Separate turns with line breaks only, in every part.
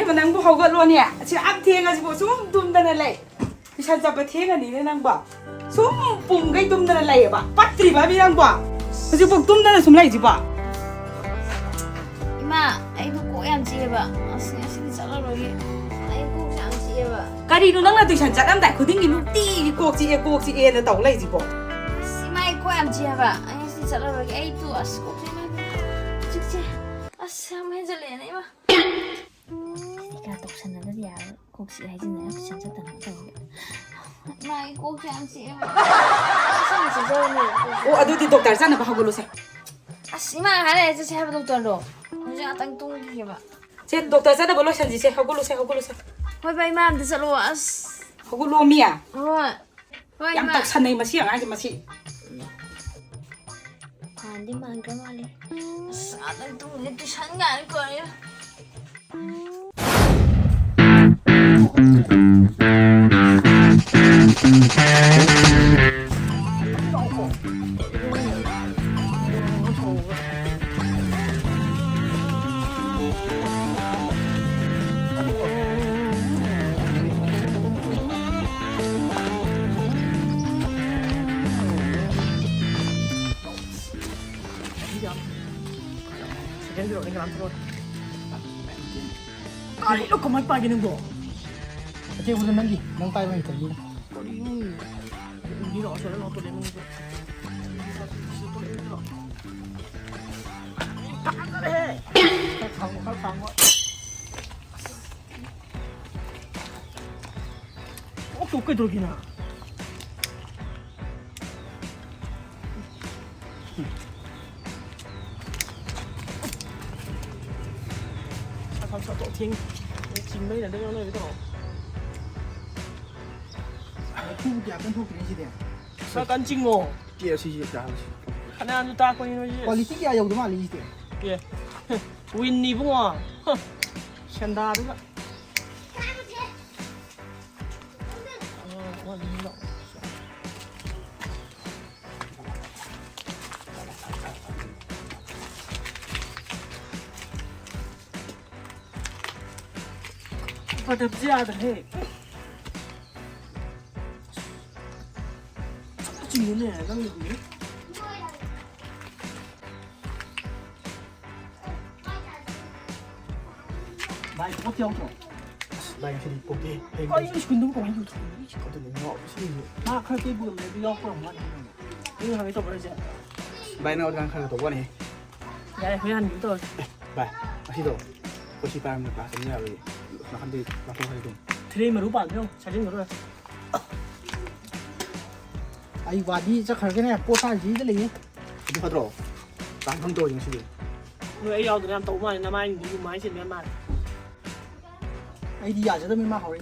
มันนั่งบ่เขาก็รัวเนี่ยฉันอัพเทียงกันสิบ่ซุ่มตุ้มนั่นแหละดิฉันจะไปเทียงกันนี่นั่งบ่ซุ่มปุ่มไก่ตุ้มนั่นแหละบ่ปัดตรีบ่พี่นั่งบ่มันจะปลุกตุ้มนั่นซุ่มไรสิบ่
이마 아이고 꼬얌지해봐 아시니 잘라러기 아이고 얌지해봐
กะดีนูนั่งแล้วดิฉันจะนั่งแต่คือดิ้งกินลูกตีโกกจีเอน่ะตอกไรสิบ่
아시마이 꼬얌지해봐 아시니 잘라러기 아이도 아시 꼬지마 찍지 아시 한번 해줄래나 이마 네가 독산나들이야 꼭지 해주나요? 진짜 따라가고 마이 꼬얌지해봐 아시니 진짜로네
โอ้อดูติดอกตาจันน่ะบ่เฮาก็รู้ซะ
아시마 하래 해줘 제발 독tor로 요즘 아땅 똥기해봐
เช่นดอกตาจันน่ะบ่รู้ฉันสิเฮาก็รู้ซะ
호이바 이마 안 되살로 아스
เฮาก็รู้เมีย
호이
ยามตอกฉันในมาเสียงอ่ะจะมาสิ
반디만 그만해 아땅 똥기 또 샤는 게 아닐 거야
아니, 너 그만 빠지는 거.
어제 무슨 난지 넌 빠이면 되지.
니는 어서 너 또 내는 거. 그래. 가고. 어깨 들기나. 또ทิ้งจริงไม่ได้เรื่องเลยพี่ต่อ
ทุกอย่างเป็นทุกสิ่งที่เดียว
사간 찍모
เกี่ยวสิจะเอาสิ
하나 안 좋다 거니 뭐지
พอลิติกยาอยู่ตรงนั้นลิสิเดียว
예 윈니 붕어 샌다르가 완전 받아보지 않으래 찍네 낭비네 나 이거 어떻게 하고
나 이제 이쁘게
아 이거 근데 뭐 이거
거든 너 없이
나 칼게 보면 내 이거 거랑 많이 이거 하면 또 뭐지
바이나 어디간 가서 또 원해
야 그냥 이거
바이 마시도 고시 바람 나 semia rồi nó không đi nó không hay dùng
드레이면 루바 안 돼요 잘 찍는 거라
ai qua đi chắc cái này cô ta gì thế này đi phát rồi tăng không tôi những gì
người ấy ao từ nam tàu mà nam anh đi máy trên miền Nam
ai đi à cho tôi mới mà hỏi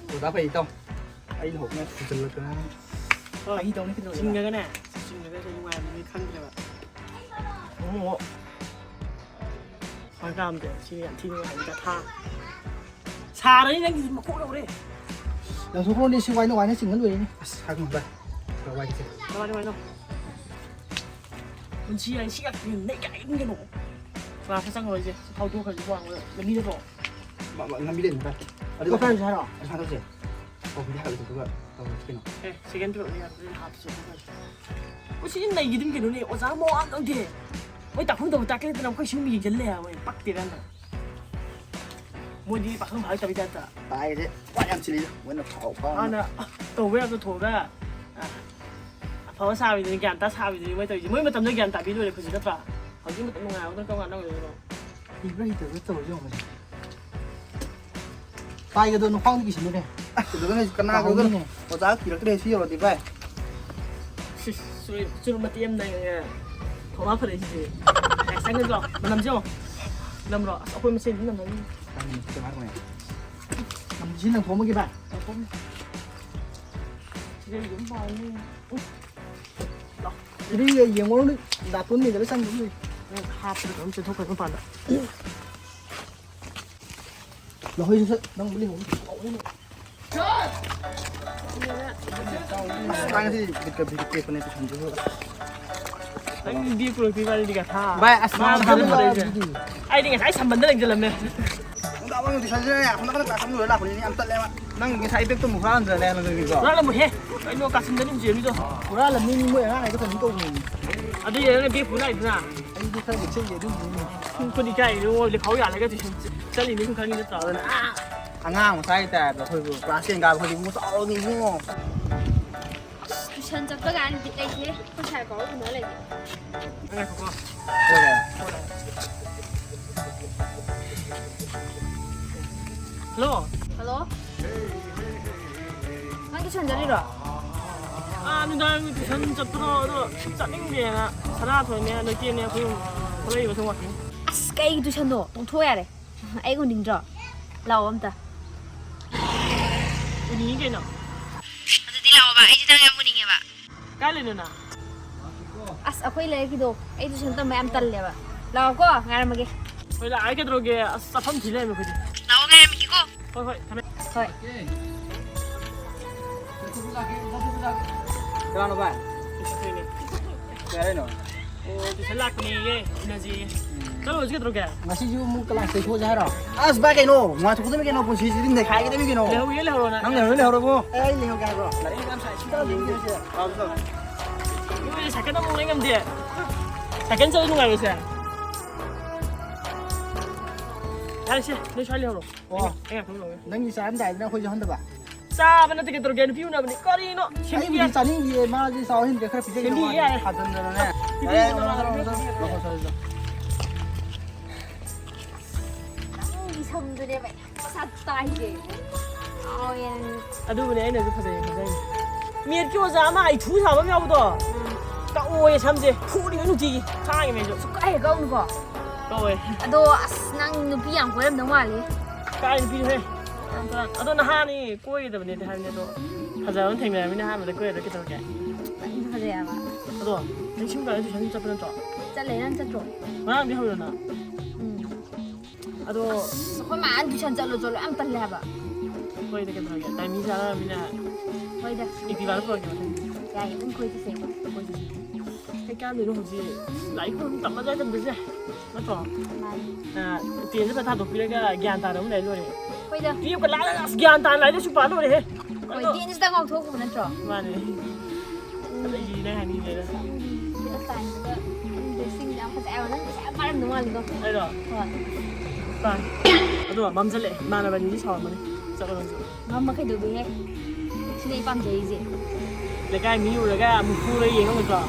tôi đã phải tông ai hộp nghe từ từ cái ai tông cái
찍는 거 này 찍는 거 정말 우리 칸들 봐 어 화가면 돼 지금 안 튀는 거 아니까 타 사람이 생기지 막 꼬라 그래
là số con đi xung quanh nó quay nó chừng nó đuổi đi hai con đây rồi quay kìa
잠깐만요. 지한 시각 내가 있는 게 너무. 와 세상 거 이제 하도 가지고 한 거야. 믿어서.
mà ngắm đi đây ở
có
đây
phải sao?
sao đâu vậy đi học được 그거 어떻게 너
예, 시간 들어 내가 다 드셔. 혹시 나 이름 게 너네 어자 뭐안 건데. 왜 딱한도 딱 깨는 거 쉬운 게 jel레야. 왜 빡대란다. 뭐니 박은 바이 답이 됐다.
tại đấy quá em xử lý muốn nó khẩu con
아나 또 왜그 도가 바로 사위들이 게 안다 사위들이 왜 또 이제 뭐 때문에 게 안다 비도를 그 지었다. 어디 뭐 때문에 오늘 동안 나고 이러고.
thì bây giờ cái tàu dùng này tay cái đôi nó khoang cái gì nữa cái này cái nào cái này có giá thì nó cái này siêu là thì vậy
술 술을 먹기 때문에 더 아프래지. 생긴 거 남죠? 남으로 아프면 세 있는 놈이.
cái bát này làm chín thằng phố mấy cái bạn
이제 이건 뭐니?
cái đi gì muốn đặt tuấn này cho nó xanh đúng rồi
하프를 엄청 톡하게 받아.
nó hơi sợ nó không đi ngủ đang thì cái con này tôi chọn cho
아니 네 그걸 비발리가 다.
vậy à sao
하는 거래 이제. ꯑꯩꯗꯤ ꯉꯁꯥꯏ ꯁꯝꯕꯟꯗ ꯂꯩꯖꯜꯂꯝꯃꯦ
ꯅꯪ ꯑꯋꯥꯡ ꯇꯨꯏꯁꯟꯁꯤꯅꯅꯦ ꯍꯟꯗꯛ class ꯂꯣꯏꯔ ꯂꯥꯛꯄꯅꯤꯅꯦ ꯌꯥꯝ ꯇꯠꯂꯦꯕ ꯅꯪ ꯉꯁꯥꯏ ꯕꯦꯛꯇꯣ ꯑꯃꯨꯛ ꯍꯨꯔꯥꯟꯗ꯭ꯔꯅꯦ ꯅꯪꯒꯤꯀꯣ
ꯍꯨꯔꯥꯟꯂꯝꯃꯣꯏꯍꯦ ꯀꯩꯅꯣ ꯀꯥꯁꯤꯟꯗꯅꯤ ꯆꯦꯜꯂꯤꯗꯣ
ꯍꯨꯔꯥꯟꯂꯝꯅꯤ ꯃꯣꯏ ꯑꯉꯥꯡꯉꯩꯗꯣ ꯀꯩꯅꯣ ꯇꯧꯕꯅꯤ
ꯑꯗꯨ ꯌꯦꯡꯉꯒ ꯕꯦꯛ ꯄꯨꯔꯛꯏꯗꯅ
ꯑꯩꯗꯤ ꯈꯔ ꯌꯦꯛꯁꯤꯜꯂꯦ ꯑꯗꯨꯒꯤꯅꯤ
ꯈꯨꯗꯤ ꯀꯥꯏꯗꯣ ꯂꯩꯈꯥꯎ ꯌꯥꯜꯂꯒ ꯇꯨꯏꯁꯟ ꯆꯠꯂꯤꯅꯤ ꯁꯨꯝ ꯈꯪꯉꯤ ꯅꯠꯇ꯭ꯔꯣ ꯑꯗꯨꯅ
ꯑꯉꯥꯡ ꯃꯆꯥꯒꯤ ꯇꯥꯏꯞꯇ ꯑꯩꯈꯣꯏꯕꯨ ꯀ꯭ꯂꯥꯁ 10 ꯀꯥꯕ ꯍꯧꯖꯤꯛ ꯆꯥꯎꯔꯕꯅꯤ ꯏꯕꯨꯡꯉꯣ
ꯇꯨꯏꯁꯟ ꯆꯠꯄ ꯀꯥꯟꯗ ꯕꯤꯠ ꯂꯩꯇꯦ ꯄꯩꯁꯥ ꯀꯥꯎ ꯎꯅ ꯂꯩꯇꯦ
ꯉꯥꯏꯈꯣꯀꯣ ꯍꯜꯂꯣ
ꯍꯜꯂꯣ ꯅꯪ ꯇꯨꯏꯁꯟ ꯆꯠꯂꯤꯔꯣ
ꯅꯨꯡꯗꯥꯡ ꯇꯨꯏꯁꯟ ꯆꯠꯄꯗꯣ ꯑꯗꯣ ꯆꯠꯅꯤꯡꯗꯦꯅ ꯁꯅꯥꯊꯣꯏꯅꯦ ꯅꯣꯏꯆꯦꯅꯦ ꯑꯩꯈꯣꯏ ꯊꯣꯛꯂꯛꯏꯕ ꯁꯨꯝ ꯋꯥꯛꯀꯤꯡ
ꯑꯁ ꯀꯩꯒꯤ ꯇꯨꯏꯁꯟꯅꯣ ꯇꯣꯡꯊꯣꯛ ꯌꯥꯔꯦ ꯑꯩ ꯎꯅꯤꯡꯗ꯭ꯔꯣ ꯂꯥꯛꯑꯣ ꯑꯝꯇ
ꯎꯅꯤꯡꯉꯤ ꯀꯩꯅꯣ
ꯑꯗꯨꯗꯤ ꯂꯥꯛꯑꯣꯕ ꯑꯩꯁꯦ ꯅꯪ ꯌꯥꯝ ꯎꯅꯤꯡꯉꯦꯕ
ꯀꯥꯏ ꯂꯩꯅꯣ
ꯑꯁ ꯑꯩꯈꯣꯏ ꯂꯩꯔꯛꯀꯤꯗꯣ ꯑꯩ ꯇꯨꯏꯁꯟ ꯇꯝꯕ ꯌꯥꯝ ꯇꯜꯂꯦꯕ ꯂꯥꯛꯑꯣꯀꯣ ꯉꯥꯏꯔꯝꯃꯒꯦ
ꯍꯣꯏ ꯂꯥꯛꯑꯦ ꯀꯩꯗꯧꯔꯒꯦ ꯑꯁ ꯆꯠꯐꯝ ꯊꯤ ꯂꯩꯔꯝꯃꯦ ꯑꯩꯈꯣꯏꯗꯤ
ꯂꯥꯛꯑꯣ ꯉꯥꯏꯔꯝꯃꯒꯦꯀꯣ
ꯍꯣꯏ ꯍꯣꯏ ꯊꯝꯃꯦ
ꯍꯣꯏ
ꯀꯅꯥꯅꯣ ꯚꯥꯏ
ꯇꯨꯏꯁꯟ
ꯀꯩ ꯍꯥꯏꯅꯣ
ꯑꯣ ꯇꯨꯏꯁꯟ ꯂꯥꯛꯄꯅꯦꯌꯦ ꯎꯅꯁꯦꯌꯦ ꯆꯠꯂꯨꯔꯁꯤ ꯀꯩꯗꯧꯔꯒꯦ
ꯉꯁꯤꯁꯨ ꯑꯃꯨꯛ ꯀ꯭ꯂꯥꯁ ꯇꯩꯊꯣꯛꯑꯁꯦ ꯍꯥꯏꯔꯣ ꯑꯁ ꯚꯥꯏ ꯀꯩꯅꯣ ꯅꯨꯡꯉꯥꯏꯊꯣꯛꯀꯗꯕꯅꯤ ꯀꯩꯅꯣ ꯄꯨꯟꯁꯤꯁꯤꯗꯤ ꯅꯩꯈꯥꯏꯒꯗꯕꯅꯤ ꯀꯩꯅꯣ
ꯂꯩꯍꯧꯒꯦ ꯂꯩꯍꯧꯔꯣ
ꯅꯪ ꯂꯩꯍꯧꯔꯕꯣ ꯑꯩ ꯂꯩꯍꯧꯒꯦ ꯍꯥꯏꯕ꯭ꯔꯣ ꯂꯥꯏꯔꯤꯛ ꯌꯥꯝ ꯁꯥꯏ ꯁꯤꯗ ꯌꯦꯡꯒꯦꯁꯦ
ꯅꯣꯏ ꯁꯥꯏꯀꯜ ꯑꯃꯨꯛ ꯂꯩ ꯉꯝꯗꯦ ꯁꯥꯏꯀꯜ ꯆꯠꯂ ꯅꯨꯡꯉꯥꯏꯔꯣꯁꯦ ꯌꯥꯔꯦꯁꯦ ꯅꯣꯏ ꯁ꯭ꯋꯥꯏ ꯂꯩꯍꯧꯔꯣ ꯑꯩ ꯉꯥꯛꯇꯪ ꯂꯧꯒꯦ
ꯅꯪꯒꯤ ꯆꯥꯔꯝꯗꯥꯏꯗꯅ ꯑꯩꯈꯣꯏꯁꯨ ꯍꯟꯗꯕ
ꯆꯥꯕ ꯅꯠꯇꯦ ꯀꯩꯗꯧꯔꯒꯦ ꯅꯨꯄꯤ ꯎꯅꯕꯅꯤ ꯀꯔꯤꯅꯣ
ꯑꯩꯕꯨꯗꯤ ꯆꯥꯅꯤꯡꯉꯤꯌꯦ ꯃꯥꯗꯤ ꯆꯥꯎ ꯍꯦꯟꯗꯦ ꯈꯔ ꯄꯤꯖꯒꯦ
ꯁꯦꯝꯕꯤꯒꯦ ꯌꯥꯔꯦ.
ꯊꯥꯖꯟꯗꯅꯅꯦ
ꯅꯪꯒꯤ ꯁꯝꯗꯨꯅꯦꯕ ꯃꯁꯥ ꯇꯥꯏꯁꯦ
ꯑꯗꯨꯕꯨꯅꯦ ꯑꯩꯅꯁꯨ ꯐꯖꯩ ꯈꯟꯖꯩꯅꯦ ꯃꯦꯠꯀꯤ ꯑꯣꯖꯥ ꯑꯃ ꯑꯩꯊꯨ ꯁꯥꯕ ꯑꯃ ꯌꯥꯎꯕꯗꯣ ꯀꯛꯑꯣꯌꯦ ꯁꯝꯁꯦ ꯐꯨꯔꯤꯕ ꯅꯨꯡꯇꯤꯒꯤ ꯈꯥꯡꯉꯤ ꯃꯩꯁꯨ
ꯁꯨꯛꯀꯥꯏ ꯍꯦꯛ ꯀꯧꯅꯨꯀꯣ
ꯀꯧꯋꯦ
ꯑꯗꯣ ꯑꯁ ꯅꯪ ꯅꯨꯄꯤ ꯌꯥꯝ ꯀꯣꯏꯔꯝꯗꯧ ꯃꯥꯜꯂꯦ
ꯀꯥꯏ ꯅꯨꯄꯤꯅꯣꯍꯦ ꯑꯗꯣ ꯅꯍꯥꯅꯤ ꯀꯣꯏꯒꯗꯕꯅꯦꯗꯤ ꯍꯥꯏꯕꯅꯤ ꯑꯗꯣ ꯐꯖꯕ ꯑꯃ ꯊꯦꯡꯅꯔꯕꯅꯤꯅ ꯑꯍꯥꯟꯕꯗ ꯀꯣꯏꯔꯗ ꯀꯩꯗꯧꯔꯒꯦ
ꯅꯪꯁꯨ ꯐꯖꯩꯑꯕ
ꯑꯗꯣ ꯅꯪ ꯁꯤꯝ ꯀꯥꯟꯗ ꯇꯨꯏꯁꯟ ꯆꯠꯄ ꯅꯠꯇ꯭ꯔꯣ
ꯆꯠꯂꯦ ꯅꯪ ꯆꯠꯇ꯭ꯔꯣ
ꯉꯔꯥꯡꯗꯤ ꯍꯧꯔꯅ
ꯎꯝ
ꯑꯗꯣ
ꯑꯩꯈꯣꯏ ꯃꯥꯅ ꯇꯨꯏꯁꯟ ꯆꯠꯂꯣ ꯌꯥꯝ ꯇꯜꯂꯦ ꯍꯥꯏꯕ
ꯀꯣꯏꯗ ꯀꯩꯗꯧꯔꯒꯦ ꯇꯥꯏꯃꯤꯡ ꯆꯥꯅꯔꯕꯅꯤꯅ
ꯍꯣꯏꯗ
ꯑꯦꯛꯇꯤꯚꯥꯗ ꯄꯨꯔꯛꯀꯦ ꯃꯊꯪꯗꯤ
ꯌꯥꯏꯌꯦ ꯑꯗꯨꯝ ꯀꯣꯏꯆꯠꯁꯦ
ꯀꯣꯏꯆꯠꯁꯤ ꯀꯩ ꯀꯥꯟꯗꯣꯏꯅꯣ ꯍꯧꯖꯤꯛ ꯂꯥꯏꯔꯤꯛ ꯇꯝꯃꯖꯥꯏ ꯇꯝꯗꯣꯏꯁꯦ ꯅꯠꯇ꯭ꯔꯣ ꯇꯦꯟꯁꯦ ꯐꯖꯅ ꯊꯥꯗꯣꯛꯄꯤꯔꯒ ꯒ꯭ꯌꯥꯟ ꯇꯥꯅ ꯑꯃ ꯂꯩ ꯂꯣꯏꯔꯦ
ꯍꯣꯏꯗ
ꯇꯨꯌꯦꯜꯞꯀ ꯂꯥꯛꯑꯒ ꯑꯁ ꯒ꯭ꯌꯥꯟ ꯇꯥꯅ ꯂꯥꯏꯔꯤꯛꯁꯨ ꯄꯥ ꯂꯣꯏꯔꯦꯍꯦ
ꯍꯣꯏ ꯇꯦꯟꯁꯤꯗ ꯉꯥꯎꯊꯣꯛꯄ ꯅꯠꯇ꯭ꯔꯣ
ꯃꯥꯅꯦ ꯑꯗꯒꯤ ꯅꯪ ꯍꯥꯏꯅꯤꯡꯉꯦꯗ
ꯇꯥꯏꯝꯗꯨꯗ ꯗ꯭ꯔꯦꯁꯤꯡ ꯌꯥꯝ ꯐꯖꯩꯕ ꯅꯪ ꯄꯩꯁꯥ ꯌꯥꯝ ꯄꯥꯏꯔꯝꯗꯧ ꯃꯥꯜꯂꯤꯀꯣ
ꯑꯩꯔꯣ
ꯍꯣꯏ
ꯄꯥꯏ ꯑꯗꯣ ꯃꯝꯁꯤꯜꯂꯛꯑꯦ ꯏꯃꯥꯟꯅꯕꯅꯤꯗꯤ ꯁꯥꯎꯔꯝꯃꯅꯤ ꯆꯠꯂꯣ ꯅꯪꯁꯨ
ꯉꯝꯃ ꯀꯩꯗꯧꯗꯣꯏꯍꯦ ꯁꯤꯅ ꯑꯩ ꯄꯥꯝꯖꯩꯁꯦ
ꯂꯩꯀꯥꯏ ꯃꯤ ꯎꯔꯒ ꯑꯃꯨꯛ ꯐꯨꯔꯒ ꯌꯦꯡꯉꯝꯒꯗ꯭ꯔꯣ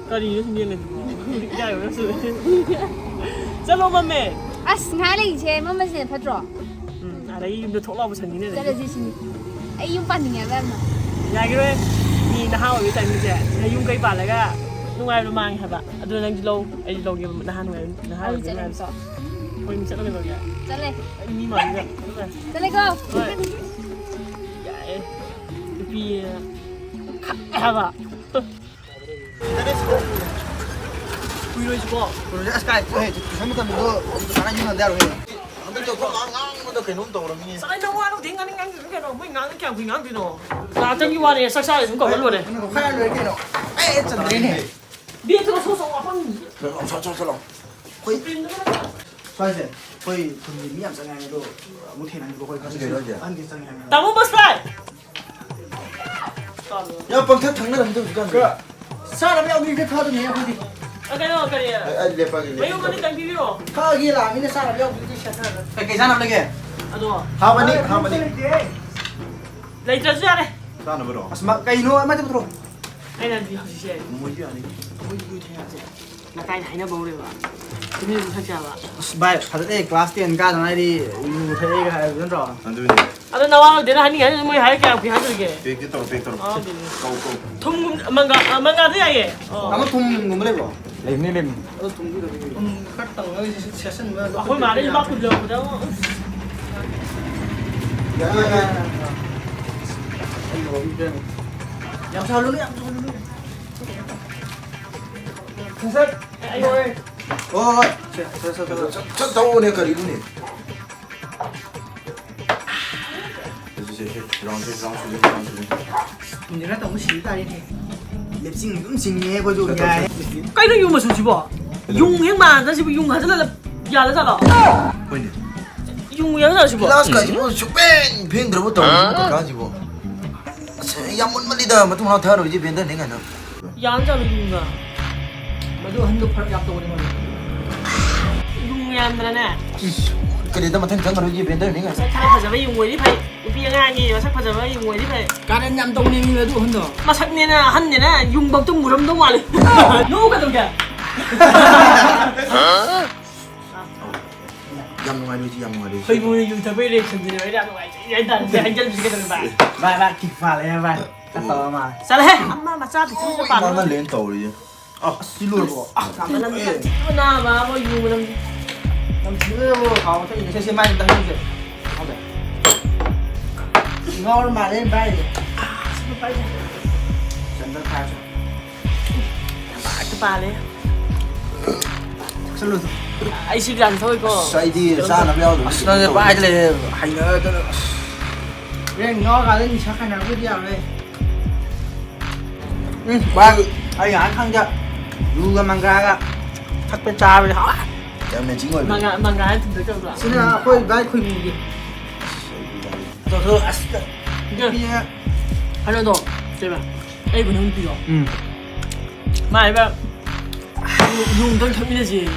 ꯀꯔꯤꯅꯣ ꯁꯨꯝ ꯌꯦꯡꯉꯤꯗꯨꯕꯣ ꯏꯀꯥꯏꯕꯒꯁꯨ ꯆꯠꯂꯣ ꯃꯝꯃꯦ
ꯑꯁ ꯉꯥꯏ ꯂꯩꯁꯦ ꯃꯃꯜꯁꯤꯅ ꯐꯠꯇ꯭ꯔꯣ
ꯑꯗꯒꯤ ꯌꯨꯝꯗ ꯊꯣꯛ ꯂꯥꯎꯕ ꯁꯟꯒꯤꯅꯦ
ꯆꯠꯂꯁꯤ ꯁꯤꯅꯤ ꯑꯩ ꯌꯨꯝ ꯄꯥꯟꯅꯤꯡꯉꯦꯕ ꯌꯥꯝꯅ
ꯌꯥꯒꯤꯔꯣꯏ ꯃꯤ ꯅꯍꯥ ꯑꯣꯏꯕꯒꯤ ꯇꯥꯏꯃꯤꯡꯁꯦ ꯌꯨꯝ ꯀꯩ ꯄꯥꯜꯂꯒ ꯅꯨꯡꯉꯥꯏꯕ ꯃꯥꯡꯉꯦ ꯍꯥꯏꯕ ꯑꯗꯨꯅ ꯅꯪꯁꯨ ꯂꯧ ꯑꯩꯁꯨ ꯂꯧꯒꯦꯕ ꯅꯍꯥ
ꯑꯩ
ꯑꯣꯏꯕꯒꯤ ꯅꯨꯡꯉꯥꯏꯕꯁꯦ
ꯆꯠꯂꯦꯀꯣ
ꯍꯣꯏ ꯃꯤ ꯆꯠꯂꯒꯗꯧꯒꯦ
ꯆꯠꯂꯦ
ꯑꯩ ꯃꯤ ꯃꯥꯜꯂꯤꯒ
ꯆꯠꯂꯦꯀꯣ
ꯍꯣꯏ ꯌꯥꯏꯑꯦ ꯅꯨꯄꯤ ꯈꯛꯑꯦ ꯍꯥꯏꯕ ꯀꯨꯏꯔꯣꯏꯁꯤꯀꯣ
ꯑꯁ ꯀꯥꯏ ꯇꯨꯏꯁꯟ ꯃꯇꯝꯗꯣ ꯁꯥꯟꯅ ꯌꯨꯝꯍꯟꯗ ꯌꯥꯔꯣꯏ ꯍꯟꯗꯛꯇꯣ ꯉꯥꯡꯕꯗꯣ ꯀꯩꯅꯣꯝ ꯇꯧꯔꯝꯃꯤꯅꯦ
ꯆꯠꯂꯦ ꯋꯥ ꯂꯧꯗꯦ ꯉꯥꯡꯅꯤꯡ ꯀꯩꯅꯣ ꯃꯣꯏ ꯉꯥꯡꯅ ꯀꯌꯥꯝ ꯀꯨꯏ ꯉꯥꯡꯗꯣꯏꯅꯣ ꯉꯥꯛꯇꯪꯒꯤ ꯋꯥꯅꯦ ꯆꯥꯛ ꯆꯥꯔ ꯑꯗꯨꯝ ꯀꯧꯔ ꯂꯣꯏꯔꯦ
ꯈꯔ ꯂꯣꯏꯔꯦ ꯀꯩꯅꯣ ꯑꯦ ꯆꯟꯗ꯭ꯔꯦꯅꯦ
ꯕꯦꯠꯇꯨꯒ ꯁꯣ ꯋꯥꯐꯝ
ꯆꯠꯂꯣ ꯑꯩꯈꯣꯏ ꯁ꯭ꯋꯥꯏꯁꯦ ꯑꯩꯈꯣꯏ ꯈꯨꯟꯒꯤ ꯃꯤ ꯌꯥꯝ ꯆꯪꯉꯦ ꯑꯗꯣ ꯑꯃꯨꯛ ꯊꯦꯡꯅꯈꯤꯕ ꯑꯩꯈꯣꯏ ꯈꯔ ꯑꯍꯟꯒꯤ ꯆꯪꯉꯦ ꯍꯥꯏꯕ
ꯇꯥꯃꯣ ꯕꯁꯇꯥꯏ
ꯌꯥꯝ ꯄꯪꯊꯛ ꯊꯪꯅꯔꯝꯗꯦ ꯍꯧꯖꯤꯛꯀꯥꯟ ꯆꯥꯅꯕ ꯌꯥꯎꯗ꯭ꯔꯤꯁꯦ ꯊꯥꯗꯣꯏꯅꯦ ꯑꯩꯈꯣꯏꯗꯤ
ꯀꯩꯅꯣ ꯀꯔꯤ
ꯑꯩ ꯂꯦꯞꯄꯒꯦ
ꯃꯌꯨꯝ ꯑꯅꯤꯇꯪ ꯄꯤꯕꯤꯔꯣ
ꯊꯥꯒꯤ ꯂꯥꯛꯑꯃꯤꯅ ꯆꯥꯅꯕ ꯌꯥꯎꯗ꯭ꯔꯤꯁꯦ ꯁꯦꯠꯊꯔꯒ ꯀꯩꯀꯩ ꯆꯥꯅꯕ ꯂꯩꯒꯦ
ꯑꯗꯣ
ꯍꯥꯃꯅꯤ ꯍꯥꯃꯅꯤ
ꯂꯩꯇ꯭ꯔꯁꯨ ꯌꯥꯔꯦ
ꯆꯥꯅꯕꯔꯣ
ꯑꯁ ꯀꯩꯅꯣ ꯑꯃꯗ ꯄꯨꯊꯣꯔꯛꯑꯣ
ꯑꯩꯅꯗꯤ ꯍꯧꯖꯤꯛꯁꯦ
ꯃꯣꯏꯁꯨ ꯌꯥꯅꯤ
ꯂꯀꯥꯏꯅ ꯍꯥꯏꯅꯕ ꯍꯧꯔꯦꯕ ꯇꯨꯃꯤꯟꯅ ꯊꯛꯁꯦ ꯍꯥꯏꯕ
ꯑꯁ ꯚꯥꯏ ꯐꯖꯅ ꯀ꯭ꯂꯥꯁ 10 ꯀꯥꯗ ꯉꯥꯏꯔꯤ ꯌꯨ ꯊꯛꯑꯦꯒ ꯍꯥꯏꯕ ꯅꯠꯇ꯭ꯔꯣ
ꯑꯗꯨꯅꯤ
ꯑꯗꯣ ꯅꯋꯥ ꯂꯧꯗꯦꯅ ꯍꯥꯏꯅꯤꯡꯉꯥꯏ ꯃꯣꯏ ꯍꯥꯏꯔ ꯀꯌꯥꯝ ꯀꯨꯏ ꯍꯥꯏꯗꯣꯔꯤꯒꯦ
ꯄꯦꯛꯇꯤ ꯇꯧꯔꯣ ꯄꯦꯛ ꯇꯧꯔꯣ ꯀꯧ ꯀꯧ
ꯊꯨꯝꯒꯨꯝ ꯃꯪꯒꯥꯗ ꯌꯥꯏꯌꯦ
ꯑꯃ ꯊꯨꯝꯒꯨꯝꯕ ꯂꯩꯕ꯭ꯔꯣ
ꯂꯩꯕꯅꯤ ꯂꯩꯕꯅꯤ
ꯑꯗꯣ ꯊꯨꯝ ꯈꯔ ꯇꯪꯉꯒ ꯁꯦꯠꯆꯟꯕ
ꯑꯩꯈꯣꯏ ꯃꯥꯗꯩ ꯂꯨꯄꯥ ꯀꯨꯟ ꯂꯧꯔꯛꯄꯗ
ꯌꯥꯝ ꯁꯥꯍꯜꯂꯨꯅꯨ ꯌꯥꯝ ꯁꯥꯍꯜꯂꯨꯅꯨ
ꯑꯩ ꯍꯣꯏ
ꯍꯣꯏ
ꯆꯠ ꯊꯧꯑꯣꯅꯦ ꯀꯔꯤꯅꯣꯅꯦ ꯁꯦ ꯔꯥꯎꯟ ꯁꯨꯖꯤꯟ
ꯊꯨꯝꯁꯦ ꯈꯔ ꯇꯪꯕ ꯁꯤꯕ ꯇꯥꯔꯦꯅꯦ lepsing cũng xinh nghe coi rồi nhà.
cái nó dùng mà sụt bỏ dùng hết mà ta chỉ dùng hả là giờ nó sao đó
뭐니?
dùng hết rồi sụt bỏ
클래스까지 뭐 쇼팽 팽 들어부터 가지고. 야문 말리다 뭐 또 하나 더 이제 벤더 내가 너.
giờ nó cho mình dùng à
Mà tôi hân đục phải gặp tôi đi mà.
dùng em rồi nè
그래도 뭐 탱탱 이제 벤더 내가.
sắc phải giờ phải dùng người đi phải bây giờ gì mà sắc phải giờ phải dùng người đi phải
Cá đến nhằm tông nên người tôi hân đỏ.
mà sắc nên là hắn này nè dùng bông tung mùi đông đông mà đi nấu cái đồng kìa
얌 ngoài đi 얌 ngoài đi.
hơi vui dùng thằng bây giờ xem gì đấy ra ngoài vậy tần thì hành chân gì cái thằng bạn
Vai kịp phà lại vai. Cắt tỏ mà.
sao đấy mà sao thì không có
만
bạn
렌 떠오르지.
Xin lỗi bộ.
mà làm cái nào mà bao dùng mà làm
Làm chứ họ thấy xe may người ta không được. Không được. Ngon mà lên vai. Chân nó khai rồi.
cái bà đấy
Xin lỗi.
ai xí gần thôi cô
사이디 사나 배워도.
Nó vai cho này hành nữa cho nó. Lên ngon cả lên chắc khả năng video đây. Ba ai ăn khang chưa? Dù mang ra cả. Thắc bên cha bên họ.
얌에 징어.
mà ngài thì được chưa ạ
Xin là khôi vai khôi mù gì. Thôi à.
이게 하려도 제발 에이브 너무 비어 mà em dùng tôi không như gì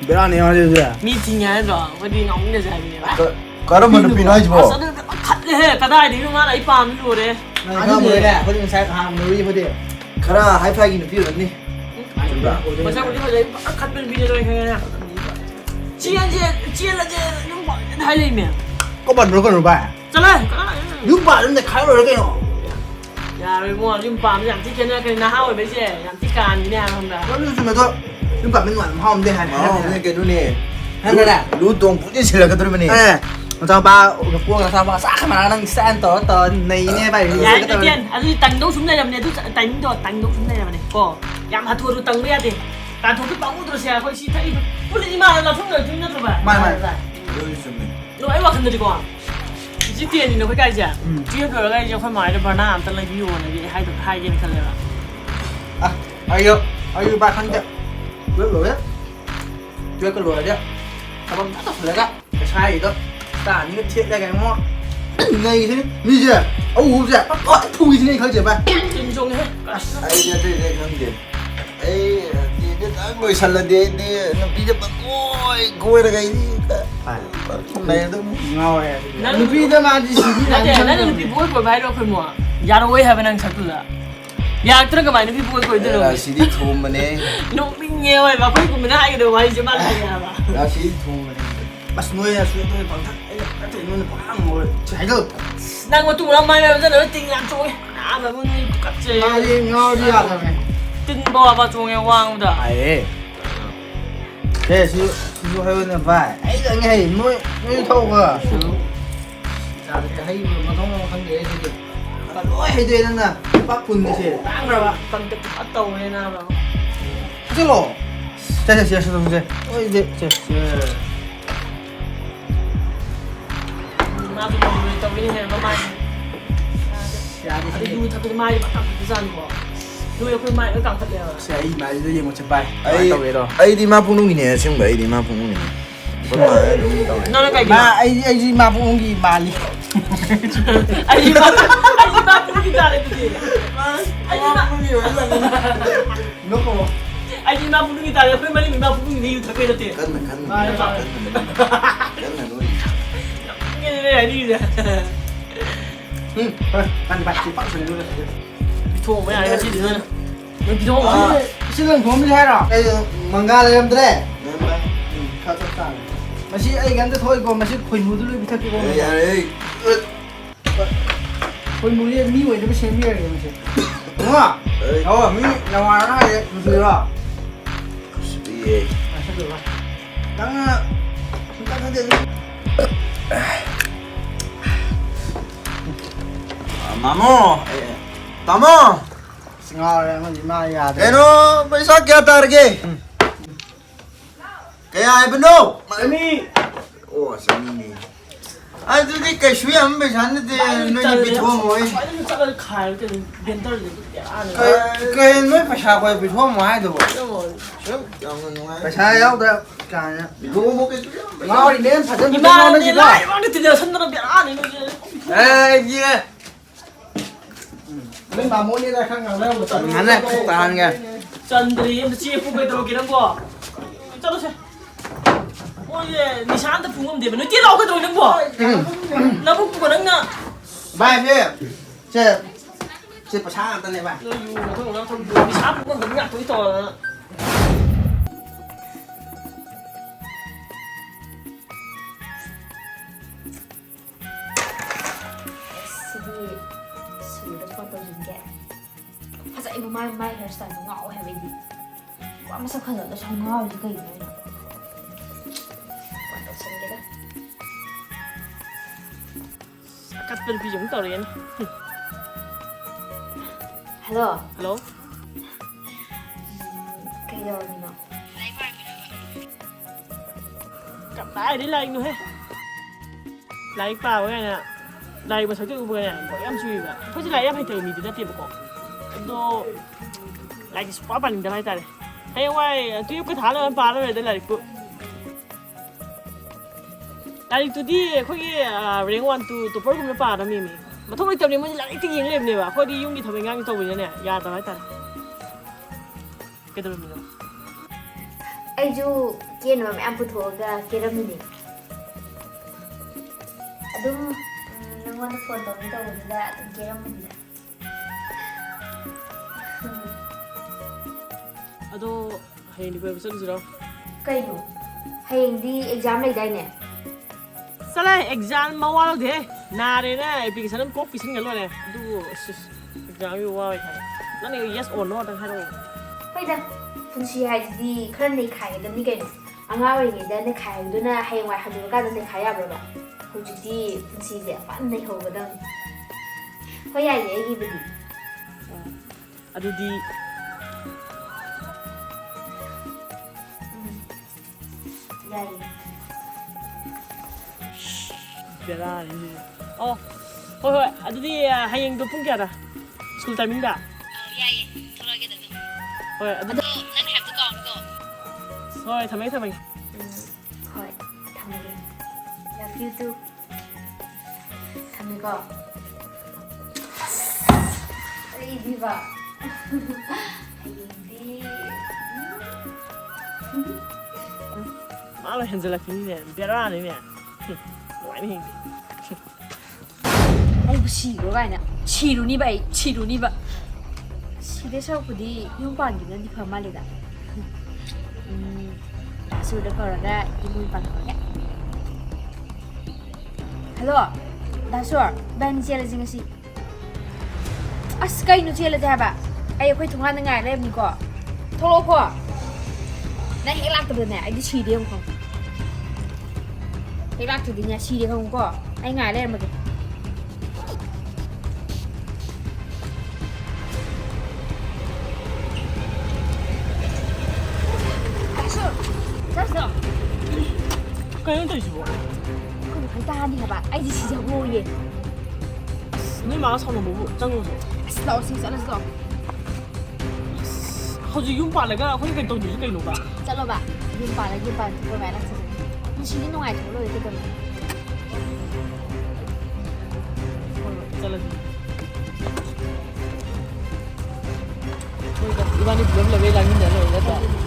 Biết ăn này rồi rồi.
미팅이야 rồi có đi ngóng như thế này
가르면 비나지 뭐.
sao nó khắt lên cái đai đi nó mà lại phàm luôn đấy
Này không người nè, có những sai hàng người đi có thể.
가라 하이파이기는 비었니?
mà sao cái đấy khắt bên video rồi nghe nè chia là những bọn hai lên miệng
Có bẩn rồi còn rồi bà.
cho lên
Giúp bà đến này khai rồi cái nó.
ya rồi mua những phàm giảm tiết cái nào hao rồi mấy gì giảm tiết càn như nào không đã
Có lúc mà thôi. Giúp bà bên ngoài mà hòm đây hả?
그러니까 눈에
Hay là nè.
루동 부딪히려고 들으면이.
Nè. Sao ba được quân là sao ba sát mà đang sang tờ này nghe vậy.
dạ đầu tiên anh tầng đấu xuống đây làm này tôi tầng đấu xuống đây làm này cô giảm hạt thua rồi tầng bây giờ thì tàn thua cái bóng rồi xe thôi xin thấy不是你妈的老冲着军那怎么办
Mai.
여기 있었네.
我哎我看到这个这点你都会干一下这个个就快买的把那等了比我那个还点看来了
À, ayo ba khăn chưa? Bước lối á. Chưa có lối chứ. Sao bông bắt được á? Cái sai gì đó. Ta những cái thiện ra cái mò. Ngay thế. Như chưa? Âu chưa? Bắt phui thế này khơi chưa ba?
chân trung hết
아이 저들 형제. 에이 이제 뭐 살라데 너 비자 ôi 고에다가 이 này tôi
Ngồi. Nó đi ra mà đi xí
là để nó được bị bôi của bài đâu phải mua giờ đâu ấy hay bên anh sắp là ya terus kemana bị bôi của itu
야 시디 투문에
nó bị nhiều ấy và cuối cùng mình hai cái đồ máy chứ mà lại là
야 시디 투문에
Bắt nuôi là suy tôi bằng thắt. Cái thể nuôi nó quá ngồi. Chảy được.
đang có tụng lắm mai bây giờ nó tình làm trôi à mà muốn cắt chế
Ngồi đi à thằng này.
tin bò vào chuồng em hoang rồi
Ấy. Thế chứ hơi là vài. Ấy là ngày nuôi thâu cơ. Sao thấy mà không để gì được. Ta nuôi hay thế nên là bác phun cái gì. Tăng rồi bạn.
tăng cái bắt tàu này nào rồi
Chứ lộ. Chạy không dễ. Ôi dễ.
mà tụi mình tàu cái này nó mai đi đuôi thật cái mai mà tặng cái gian của đuôi cái mai nó càng thật đẹp
Sẽ ý mà đi một chân bay.
아이
Tao về rồi.
아이디 마풍둥이네 지금 아이디 마풍둥이네 얼마
nó cái gì
Mà anh gì mà cũng gì mà đi.
anh gì mà cũng đi ra đây cái gì anh gì mà cũng đi ra đây cái mình mà cũng đi thật cái đấy
끝나 누이
cái này đi rồi
Ăn bạch thì bắt xuống luôn.
thua mấy ai cái gì nữa nó bị thua
Xin lỗi không biết rồi. Đây manga lên đây. Khá thật tàn. Mà chị ấy gắn thôi còn mà chị khuyên mù tôi bị thật cái con.
에이 에이
Khuyên mù đi mi vậy nó mới xem mi rồi mà chị. Đúng không? Mi là ngoài nó hay một thứ rồi.
예
À sao được rồi. Đang cái gì?
마모 마모
Ngon đấy, mà gì mà ya.
에노 पैसा क्या तार के क्या है बनो
Mi.
ओ समीनी ꯑꯗꯨꯗꯤ ꯀꯩꯁꯨ ꯌꯥꯝ ꯄꯩꯁꯥ ꯅꯠꯇꯦ ꯅꯣꯏꯅ ꯄꯤꯊꯣꯛꯑꯝꯃꯣꯏ
ꯁ꯭ꯋꯥꯏꯗ ꯆꯠꯂꯒ ꯈꯥꯏꯔꯒ ꯕꯦꯟꯗꯔꯗ
ꯀꯩ ꯅꯣꯏ ꯄꯩꯁꯥ ꯑꯩꯈꯣꯏ ꯄꯤꯊꯣꯛꯑꯝꯃꯣ ꯍꯥꯏꯗꯨꯕꯣ
ꯌꯥꯝꯅ ꯅꯨꯡꯉꯥꯏ
ꯄꯩꯁꯥ ꯌꯥꯎꯗ꯭ꯔ ꯀꯥꯏꯅ
ꯂꯨꯍꯣꯡꯕ ꯀꯩꯁꯨ ꯌꯥꯝ
ꯉꯥꯎꯔꯤꯅꯦ ꯐꯖꯅ
이만해
ꯉꯥꯎꯅꯁꯤꯀꯣ
라이브한테 들려선다는 안 이거
에이 예 mình bảo muốn đi ra khăn ngắn đâu ngắn này tàn kìa
짠들이 근데 지에 뽑에 들어오기는 거 짜도세 어예 니 샤한테 붕음 되면 너 뛰어나오게 들어오는 거 나보고 그거 나
bài phía chị phải sang tên này bài
너 이거 너 좀, 니 샤 붕음 너무 약도 있어
Sidi sudah foto juga. Masa ibu main hairstyle ngau hay vậy đi. Quá mà sao khởi nó sao ngau như cái này. Quan trọng cái đó.
아까들 비중 떨어지네
Hello.
헬로
Cái đâu đi nào.
gặp lại đi lại nữa hết lại vào cái này lại mà sao cái vừa này bọn em chui vào thôi chứ lại em hay thử mình thì ra tiền một cọ 또 lại quá bằng để mai ta này hay ngoài tuy cái tháng là em vào rồi đây là cứ lại tụi đi khôi cái riêng quan tụi bớt cũng nó vào đó mình mà thôi tụi mình mới lại cái gì lên này mà khôi đi dùng đi thằng mình ngang tụi mình này ya tao nói ta cái tụi mình
Ai ju kia mà em phụ thuộc kia đó mình đi. Adum nang wana photo nito wala kia đó mình đi.
아도 하연이 왜 무슨 소리야?
Kayno. Hayang di exam lay day ne.
살아 exam 마와도 돼. 나래나 애플리케이션은 꼭 비슷한 걸로 해. 누구 exam 이거 와 이거. 나는 이거 yes or no 당 하러.
Hoy da. Punsi hay di khan nei khai da ni kayno. Anga oi ni da ne khai du na hayang wa hadu ka da ne khai ya bro ba. Hoji di punsi de fan nei ho ba dang. Hoy ya ye gi bi.
아도디
Yai.
베라. 어, 아도디 하연도 풍기하다. 스쿨 타임인가?
Yai. Thorage da.
어, 아도
Nan have to go.
어, 담에
Hoy. Thami. Love you too. Thami go. Ay, di ba? Hayang di.
말로 현질라 피네. 베라 아니네. 많이 힘.
Ay, siro ba na? Siro ni ba? Siro ni ba? Siro sa ko di yung pangin na di pa malida. Sudah kalau ada ibu pangin ya. Hello, Dasur, ban cila jinga si. As kay no cila jaba. Ay ko tungan nga rem ni ko. Tholo ko. Na hilak to ne, ay di si di ko. Hilak to di nya si di ko ko. Ay nga rem ma. Dasur.
그냥 또 있어.
Kung phải ta đi hả bạn? Anh chỉ giờ vô gì?
너 마가 사는 뭐 짱으로.
Đâu xin sợ là sợ.
허지 용바 내가 거기 또 뉴스 게 놓봐.
Sợ là bạn. Nhưng bà là nhưng bà cô bé đang sợ. Nhưng chỉ đến ngoài chỗ rồi cái tầm.
잘라지. 그러니까 이반이 별로 왜 당긴데 너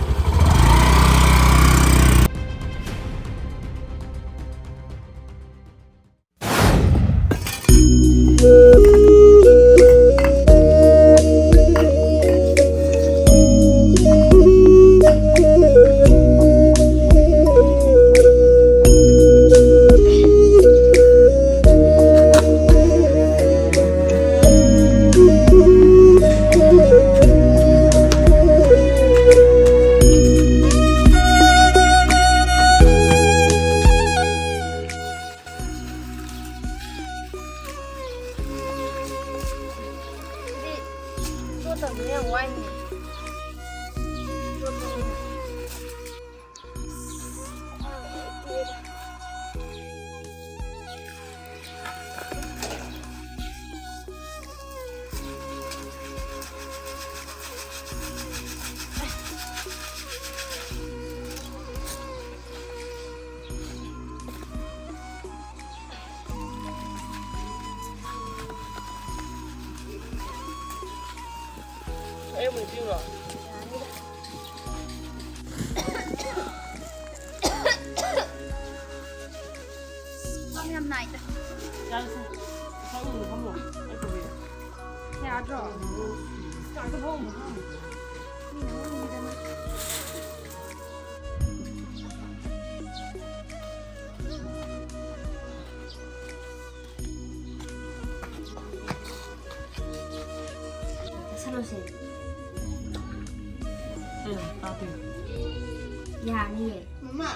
ꯑꯩ ꯑꯃꯨꯛ ꯄꯤꯔꯣ
ꯌꯥꯝ ꯅꯥꯏꯗ
ꯌꯥꯔꯁꯦ ꯐꯝꯃꯨ ꯐꯝꯃꯨ ꯑꯩ ꯄꯨꯕꯤꯔꯦ
ꯌꯥꯗ꯭ꯔꯣ
ꯀꯥꯗ ꯐꯝꯃꯨ
ꯆꯠꯂꯨꯁꯦ
ꯇꯥꯗꯦ
ꯌꯥꯅꯤꯌꯦ
ꯃꯃꯥ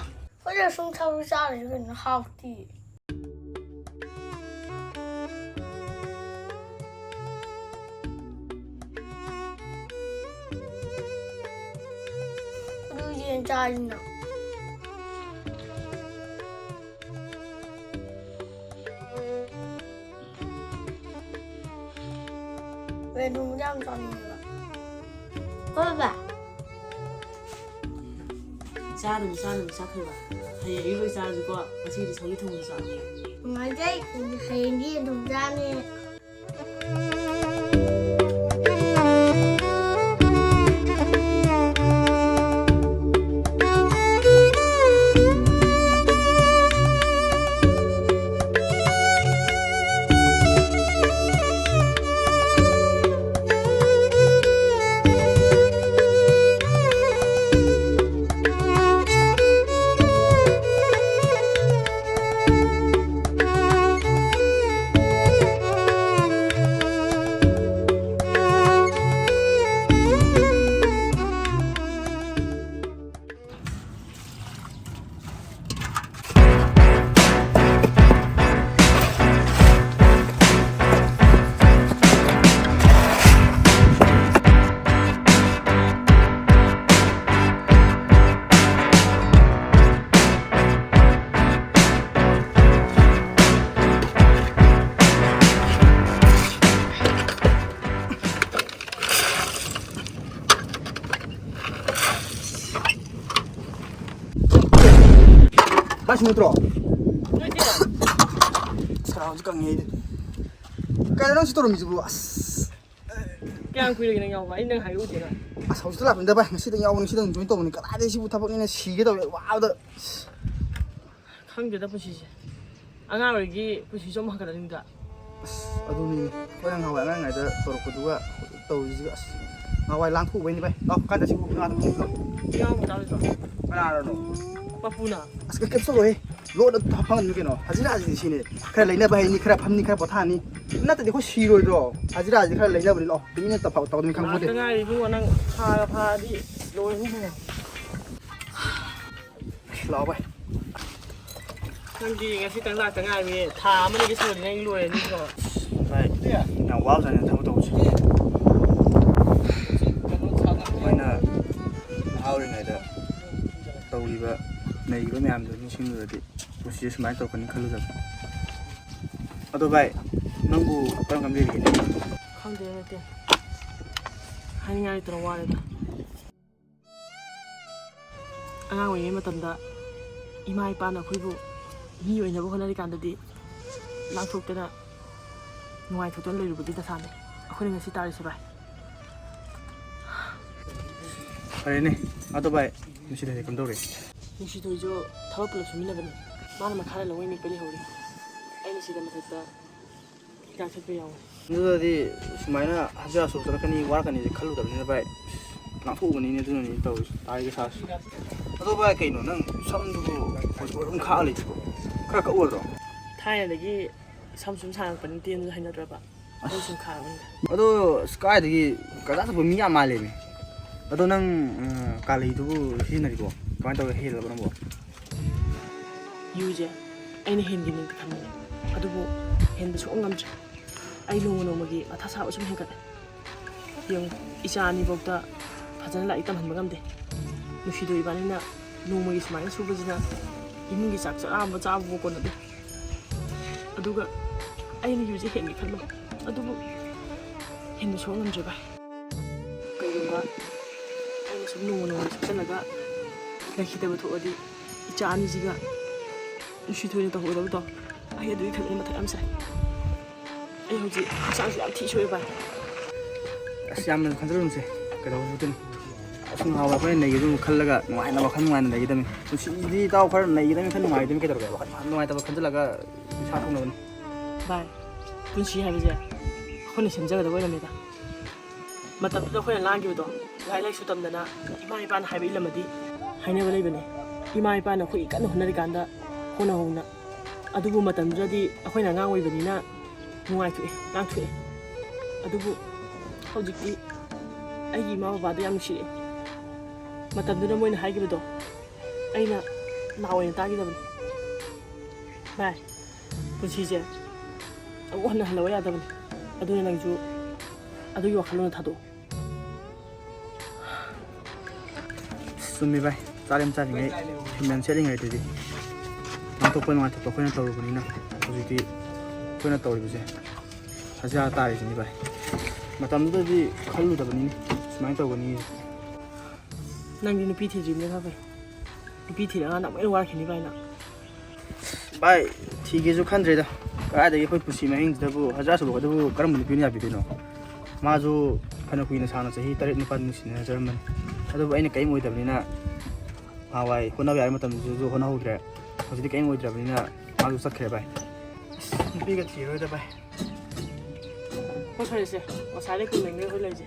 ꯍꯣꯏ ꯁꯨꯝ ꯊꯕꯛ ꯆꯥꯔꯁꯤ ꯀꯩꯅꯣ ꯍꯥꯎꯇꯤ ꯑꯗꯨ ꯌꯦꯟ ꯆꯥꯔꯤꯅ ꯀꯩꯅꯣ ꯌꯥꯝ ꯆꯥꯅꯤꯡꯉꯦꯕ
ꯀꯣꯏꯕ
ꯆꯥꯗꯕ ꯆꯥꯈ꯭ꯔꯕ ꯍꯌꯦꯡ ꯑꯌꯨꯛ ꯂꯣꯏ ꯆꯥꯔꯁꯤꯀꯣ ꯉꯁꯤꯗꯤ ꯁꯧꯒ꯭ꯔꯤ ꯊꯣꯡꯕ ꯆꯥꯕ
ꯅꯨꯡꯉꯥꯏꯖꯩ ꯍꯌꯦꯡꯗꯤ ꯑꯗꯨꯝ ꯆꯥꯅꯤ
Bác nutro.
ꯅꯣꯏ ꯇꯦꯕ
Sao chứ càng nghe đi. Cái nó sẽ tôi làm gì vậy?
ꯀꯌꯥꯝ ꯀꯨꯏꯔꯒꯦ ꯅꯪ ꯌꯥꯎꯕ ꯑꯩ ꯅꯪ ꯍꯥꯏꯔꯛꯎꯗꯦꯅ
Sao chứ làm được vậy? Ngày xưa tôi nhau, ngày xưa tôi join tôi mình cái đây xíu thằng này xì cái đầu wow đó.
ꯈꯪꯗꯦꯗ ꯄꯨꯟꯁꯤꯁꯦ ꯑꯉꯥꯡ ꯑꯣꯏꯔꯤꯒꯤ ꯄꯨꯟꯁꯤꯁꯨ ꯑꯃꯨꯛ ꯍꯟꯒꯠꯂꯛꯅꯤꯡꯗ
ꯑꯗꯨꯅꯤ ꯈꯣꯏꯅ ꯉꯍꯥꯟꯋꯥꯏ ꯑꯉꯥꯡꯉꯩꯗ ꯇꯧꯔꯛꯄꯗꯨꯒ ꯇꯧꯔꯤꯁꯤꯒ ꯑꯁ ꯉꯍꯥꯟꯋꯥꯏ ꯂꯥꯡꯊꯣꯛꯎꯕꯩꯅꯤ ꯚꯥꯏ ꯂꯥꯎ ꯀꯥꯟꯗ ꯁꯤꯕꯨ ꯉꯥꯗ ꯄꯨꯂꯣ
ꯌꯥꯎꯕ ꯆꯥꯔꯣꯏꯗ꯭ꯔꯣ
ꯀꯅꯥꯔꯅꯣ
ꯄꯄꯨꯅ
ꯑꯁ ꯀꯩꯝ ꯆꯠꯂꯣꯏꯍꯦ ꯂꯣꯠꯅ ꯐꯪꯍꯟꯕ ꯀꯩꯅꯣ ꯍꯖꯤꯔꯥꯁꯤꯗꯤ ꯁꯤꯅꯦ ꯈꯔ ꯂꯩꯅꯕ ꯍꯩꯅꯤ ꯈꯔ ꯐꯝꯅꯤ ꯈꯔ ꯄꯣꯊꯥꯅꯤ ꯅꯠꯇ꯭ꯔꯗꯤ ꯑꯩꯈꯣꯏ ꯁꯤꯔꯣꯏꯗ꯭ꯔꯣ ꯍꯖꯤꯔꯥꯁꯤꯗꯤ ꯈꯔ ꯂꯩꯅꯕꯅꯤ ꯂꯥꯛꯑꯣ ꯇꯨꯃꯤꯟꯅ ꯇꯧꯗꯅꯤ ꯈꯪꯕꯣꯗꯦ
ꯂꯥꯛꯇ ꯉꯥꯏꯔꯤ ꯏꯕꯨꯡꯉꯣ ꯅꯪ ꯐꯥꯒ ꯐꯥꯔꯗꯤ ꯂꯣꯏꯔꯅꯤ ꯍꯦ
ꯂꯥꯛꯑꯣ ꯚꯥꯏ
ꯅꯪꯗꯤ ꯉꯁꯤꯇꯪ ꯂꯥꯛꯇ ꯉꯥꯏꯔꯤ ꯊꯥ ꯑꯃꯅꯤꯒꯤ ꯁꯨꯔꯗꯤ ꯅꯪ ꯂꯣꯏꯔꯅꯤꯀꯣ
ꯚꯥꯏ ꯌꯥꯝ ꯋꯥꯕꯖꯥꯠꯅꯤ ꯊꯕꯛ ꯇꯧꯕꯁꯦ ꯑꯩꯈꯣꯏꯅ ꯅꯍꯥ ꯑꯣꯏꯔꯤꯉꯩꯗ ꯇꯧꯔꯤꯕ ꯅꯩꯔꯤꯕ ꯃꯌꯥꯝꯗꯣ ꯅꯤꯡꯁꯤꯡꯂꯨꯔꯗꯤ ꯄꯨꯟꯁꯤꯁꯦ ꯁꯨꯃꯥꯏꯅ ꯇꯧꯔꯛꯀꯅꯤ ꯈꯜꯂꯨꯗꯕ ꯑꯗꯣ ꯚꯥꯏ ꯅꯪꯕꯨ ꯀꯔꯝ ꯀꯔꯝ ꯂꯩꯔꯤꯒꯦ
ꯈꯪꯗꯦ ꯅꯠꯇꯦ ꯍꯥꯏꯅꯤꯡꯉꯥꯏ ꯂꯩꯇꯅ ꯋꯥꯔꯦꯗ ꯑꯉꯥꯡ ꯑꯣꯏꯔꯤꯉꯩ ꯃꯇꯝꯗ ꯏꯃꯥ ꯏꯄꯥꯅ ꯑꯩꯈꯣꯏꯕꯨ ꯃꯤ ꯑꯣꯏꯅꯕ ꯍꯣꯠꯅꯔꯤꯀꯥꯟꯗꯗꯤ ꯂꯥꯡꯊꯣꯛꯇꯅ ꯅꯨꯡꯉꯥꯏꯊꯣꯛꯇꯅ ꯂꯩꯔꯨꯕꯒꯤ ꯗꯁꯥꯅꯤ ꯑꯩꯈꯣꯏꯅ ꯉꯁꯤ ꯇꯥꯔꯤꯁꯦ ꯚꯥꯏ
ꯐꯔꯦꯅꯦ ꯑꯗꯣ ꯚꯥꯏ ꯉꯁꯤꯗꯗꯤ ꯀꯝꯗꯧꯔꯦ
ꯅꯨꯡꯁꯤꯊꯣꯏꯁꯨ ꯊꯕꯛ ꯄꯨꯂꯞ ꯁꯨꯃꯤꯟꯅꯕꯅꯤ ꯃꯥꯅ ꯃꯈꯥꯗ ꯂꯧꯋꯩ ꯅꯤꯛꯄ ꯂꯩꯍꯧꯔꯤ ꯑꯩꯅ ꯁꯤꯗ ꯃꯊꯛꯇ ꯍꯤꯗꯥꯛ ꯊꯛꯄ ꯌꯥꯎꯋꯦ
ꯑꯗꯨꯗꯗꯤ ꯁꯨꯃꯥꯏꯅ ꯍꯖꯤꯔꯥ ꯁꯨꯔꯛꯀꯅꯤ ꯋꯥꯔꯛꯀꯅꯤꯁꯦ ꯈꯜꯂꯨꯗꯕꯅꯤꯅ ꯚꯥꯏ ꯂꯥꯡꯊꯣꯛꯎꯕꯅꯤꯅꯦ ꯑꯗꯨꯅꯅꯤ ꯇꯧꯔꯤꯁꯦ ꯇꯥꯔꯤꯒ ꯁꯥꯁꯤ ꯑꯗꯣ ꯚꯥꯏ ꯀꯩꯅꯣ ꯅꯪ ꯁꯝꯗꯨꯕꯨ ꯍꯧꯖꯤꯛ ꯑꯗꯨꯝ ꯈꯥꯛꯑ ꯂꯩꯁꯤꯕꯣ ꯈꯔ ꯀꯛꯎꯗ꯭ꯔꯣ
ꯊꯥꯏꯅꯗꯒꯤ ꯁꯝ ꯁꯨꯝ ꯁꯥꯡꯉꯛꯄꯅꯤ ꯇꯦꯟꯁꯨ ꯍꯩꯅꯗ꯭ꯔꯕ ꯑꯩ ꯁꯨꯝ ꯈꯥꯡꯕꯅꯤꯗ
ꯑꯗꯣ ꯀꯥꯏꯗꯒꯤ ꯀꯖꯥ ꯆꯠꯄ ꯃꯤ ꯌꯥꯝ ꯃꯥꯜꯂꯦꯃꯤ ꯑꯗꯣ ꯅꯪ ꯀꯥꯂꯩꯗꯨꯕꯨ ꯁꯤꯖꯤꯟꯅꯔꯤꯕꯣ ꯀꯃꯥꯏꯅ ꯇꯧꯔꯒ ꯍꯦꯜꯂꯕ ꯅꯪꯕꯣ
ꯌꯨꯁꯦ ꯑꯩꯅ ꯍꯦꯟꯒꯤꯅꯦꯅ ꯈꯟꯕꯅꯦ ꯑꯗꯨꯕꯨ ꯍꯦꯟꯕ ꯁꯨꯡꯉꯝ ꯉꯝꯗ꯭ꯔꯦ ꯑꯩ ꯅꯣꯡꯃ ꯅꯣꯡꯃꯒꯤ ꯃꯊꯥ ꯁꯥꯕ ꯁꯨꯝ ꯍꯦꯟꯒꯠꯂꯦ ꯌꯦꯡꯉꯨ ꯏꯆꯥ ꯑꯅꯤꯐꯥꯎꯗ ꯐꯖꯅ ꯂꯥꯏꯔꯤꯛ ꯇꯝꯍꯟꯕ ꯉꯝꯗꯦ ꯅꯨꯡꯁꯤꯗꯣꯏ ꯏꯕꯥꯅꯤꯅ ꯅꯣꯡꯃꯒꯤ ꯁꯨꯃꯥꯏꯅ ꯁꯨꯕꯁꯤꯅ ꯏꯃꯨꯡꯒꯤ ꯆꯥꯛ ꯆꯔꯥ ꯆꯥꯕꯕꯨ ꯀꯣꯟꯅꯗꯦ ꯑꯗꯨꯒ ꯑꯩꯅ ꯌꯨꯁꯦ ꯍꯦꯟꯒꯦ ꯈꯟꯕ ꯑꯗꯨꯕꯨ ꯍꯦꯟꯕ ꯁꯨꯡꯉꯝ ꯉꯝꯗ꯭ꯔꯦ ꯚꯥꯏ ꯀꯩꯒꯨꯝꯕ ꯑꯩꯅ ꯁꯨꯝ ꯅꯣꯡꯃ ꯅꯣꯡꯃ ꯁꯨꯞꯆꯜꯂꯒ ꯂꯩꯈꯤꯗꯕ ꯊꯣꯛꯑꯗꯤ ꯏꯆꯥ ꯑꯅꯤꯁꯤꯒ ꯅꯨꯡꯁꯤꯊꯣꯏꯅ ꯇꯧꯍꯧꯗꯕꯗꯣ ꯑꯩ ꯑꯗꯨꯒꯤ ꯈꯜꯂꯒ ꯃꯊꯛ ꯌꯥꯝ ꯁꯥꯏ ꯑꯩ ꯍꯧꯖꯤꯛ ꯍꯛꯆꯥꯡꯁꯦ ꯌꯥꯝ ꯊꯤ ꯁꯣꯛꯑꯦ ꯚꯥꯏ
ꯑꯁ ꯌꯥꯝꯅ ꯈꯟꯖꯔꯨꯅꯨꯁꯦ ꯀꯩꯗꯧꯕꯗꯨꯅꯤ ꯑꯁꯨꯝ ꯉꯥꯎꯕ ꯑꯩꯈꯣꯏꯅ ꯅꯩꯒꯤꯗꯨ ꯈꯜꯂꯒ ꯅꯨꯡꯉꯥꯏꯅ ꯋꯥꯈꯜ ꯅꯨꯡꯉꯥꯏꯅ ꯂꯩꯒꯗꯕꯅꯤ ꯄꯨꯟꯁꯤꯗꯤ ꯏꯇꯥꯎ ꯈꯔ ꯅꯩꯒꯗꯕꯅꯤ ꯈꯔ ꯅꯨꯡꯉꯥꯏꯒꯗꯕꯅꯤ ꯀꯩꯗꯧꯔꯒꯦ ꯋꯥꯈꯜ ꯅꯨꯡꯉꯥꯏꯇꯕ ꯈꯟꯖꯤꯜꯂꯒ ꯏꯁꯥ ꯊꯣꯛꯅꯕꯅꯤ
ꯚꯥꯏ ꯄꯨꯟꯁꯤ ꯍꯥꯏꯕꯁꯦ ꯑꯩꯈꯣꯏꯅ ꯁꯦꯝꯖꯒꯗꯕ ꯑꯣꯏꯔꯝꯃꯤꯗ ꯃꯇꯝꯗꯨꯗ ꯑꯩꯈꯣꯏꯅ ꯂꯥꯡꯈꯤꯕꯗꯣ ꯂꯥꯏꯔꯤꯛ ꯂꯥꯏꯁꯨ ꯇꯝꯗꯅ ꯏꯃꯥ ꯏꯄꯥꯅ ꯍꯥꯏꯕ ꯏꯜꯂꯝꯃꯗꯤ ꯍꯥꯏꯅꯕ ꯂꯩꯕꯅꯦ ꯏꯃꯥ ꯏꯄꯥꯅ ꯑꯩꯈꯣꯏ ꯀꯟꯅ ꯍꯣꯠꯅꯔꯤꯀꯥꯟꯗ ꯍꯣꯠꯅꯍꯧꯅ ꯑꯗꯨꯕꯨ ꯃꯇꯝꯗꯨꯗꯗꯤ ꯑꯩꯈꯣꯏꯅ ꯑꯉꯥꯡ ꯑꯣꯏꯕꯅꯤꯅ ꯅꯨꯡꯉꯥꯏꯊꯣꯛꯑꯦ ꯂꯥꯡꯊꯣꯛꯑꯦ ꯑꯗꯨꯕꯨ ꯍꯧꯖꯤꯛꯇꯤ ꯑꯩꯒꯤ ꯏꯃꯥ ꯕꯕꯥꯗꯣ ꯌꯥꯝ ꯅꯨꯡꯁꯤꯔꯛꯑꯦ ꯃꯇꯝꯗꯨꯗ ꯃꯣꯏꯅ ꯍꯥꯏꯈꯤꯕꯗꯣ ꯑꯩꯅ ꯅꯥꯑꯣꯏꯅ ꯇꯥꯈꯤꯗꯕꯅꯤ ꯚꯥꯏ ꯄꯨꯟꯁꯤꯁꯦ ꯑꯃꯨꯛ ꯍꯟꯅ ꯍꯜꯂꯛꯑꯣ ꯌꯥꯗꯕꯅꯤ ꯑꯗꯨꯅ ꯅꯪꯁꯨ ꯑꯗꯨꯒꯤ ꯋꯥꯈꯜꯂꯣꯟꯗ ꯊꯥꯗꯣꯛꯑꯣ
ꯆꯨꯝꯃꯤ ꯚꯥꯏ ꯆꯥꯔꯦꯝ ꯆꯥꯔꯤꯉꯩ ꯐꯤꯃꯦꯟ ꯁꯦꯠꯂꯤꯉꯩꯗꯗꯤ ꯉꯥꯡꯊꯣꯛꯄ ꯅꯨꯡꯉꯥꯏꯊꯣꯛꯄ ꯑꯩꯈꯣꯏꯅ ꯇꯧꯔꯨꯕꯅꯤꯅ ꯍꯧꯖꯤꯛꯇꯤ ꯑꯩꯈꯣꯏꯅ ꯇꯧꯔꯤꯕꯁꯦ ꯁꯖꯥ ꯇꯥꯔꯤꯁꯤꯅꯤ ꯚꯥꯏ ꯃꯇꯝꯗꯨꯗꯗꯤ ꯈꯜꯂꯨꯗꯕꯅꯤꯅꯤ ꯁꯨꯃꯥꯏꯅ ꯇꯧꯒꯅꯤ
ꯅꯪꯗꯤ ꯅꯨꯄꯤ ꯊꯤꯗ꯭ꯔꯤꯕꯅꯤꯅ ꯚꯥꯏ ꯅꯨꯄꯤ ꯊꯤꯔꯀꯥꯟꯗ ꯑꯃꯨꯛ ꯍꯦꯟꯅ ꯋꯥꯔꯛꯈꯤꯅꯤ ꯚꯥꯏ ꯅꯪ
ꯚꯥꯏ ꯊꯤꯒꯦꯁꯨ ꯈꯟꯗ꯭ꯔꯦꯗ ꯀꯗꯥꯏꯗꯒꯤ ꯑꯩꯈꯣꯏ ꯄꯨꯟꯁꯤ ꯃꯍꯤꯡꯁꯤꯗꯕꯨ ꯍꯖꯥꯔ ꯁꯨꯕꯗꯕꯨ ꯀꯔꯝꯕ ꯅꯨꯄꯤꯅ ꯌꯥꯕꯤꯗꯣꯏꯅꯣ ꯃꯥꯁꯨ ꯐꯅ ꯀꯨꯏꯅ ꯁꯥꯡꯅ ꯆꯍꯤ 7-9 ꯅꯨꯡꯁꯤꯅꯖꯔꯝꯕꯅꯤ ꯑꯗꯨꯕꯨ ꯑꯩꯅ ꯀꯔꯤꯝ ꯑꯣꯏꯗꯕꯅꯤ나 ꯅꯍꯥꯟꯋꯥꯏ ꯍꯣꯠꯅꯕ ꯌꯥꯕ ꯃꯇꯝꯗꯨꯁꯨ ꯍꯣꯠꯅꯍꯧꯗ꯭ꯔꯦ ꯍꯧꯖꯤꯛꯇꯤ ꯀꯔꯤꯝ ꯑꯣꯏꯗ꯭ꯔꯕꯅꯤꯅ ꯃꯥꯁꯨ ꯆꯠꯈ꯭ꯔꯦ ꯚꯥꯏ ꯅꯨꯄꯤꯒ ꯊꯤꯔꯣꯏꯗ ꯚꯥꯏ
ꯍꯣꯏ ꯐꯔꯦꯁꯦ ꯉꯁꯥꯏꯗꯩ ꯀꯨꯏꯃꯟꯈ꯭ꯔꯦ ꯑꯩꯈꯣꯏ ꯂꯩꯁꯦ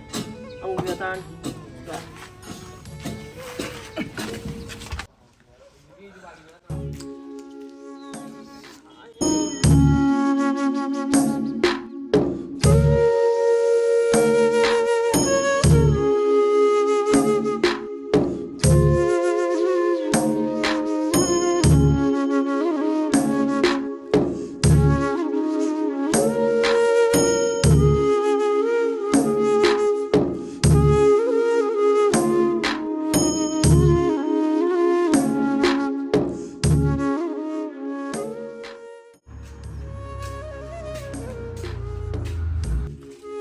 ꯑꯃꯨꯛ ꯁꯤꯗ ꯇꯥꯔꯅꯤ ꯚꯥꯏ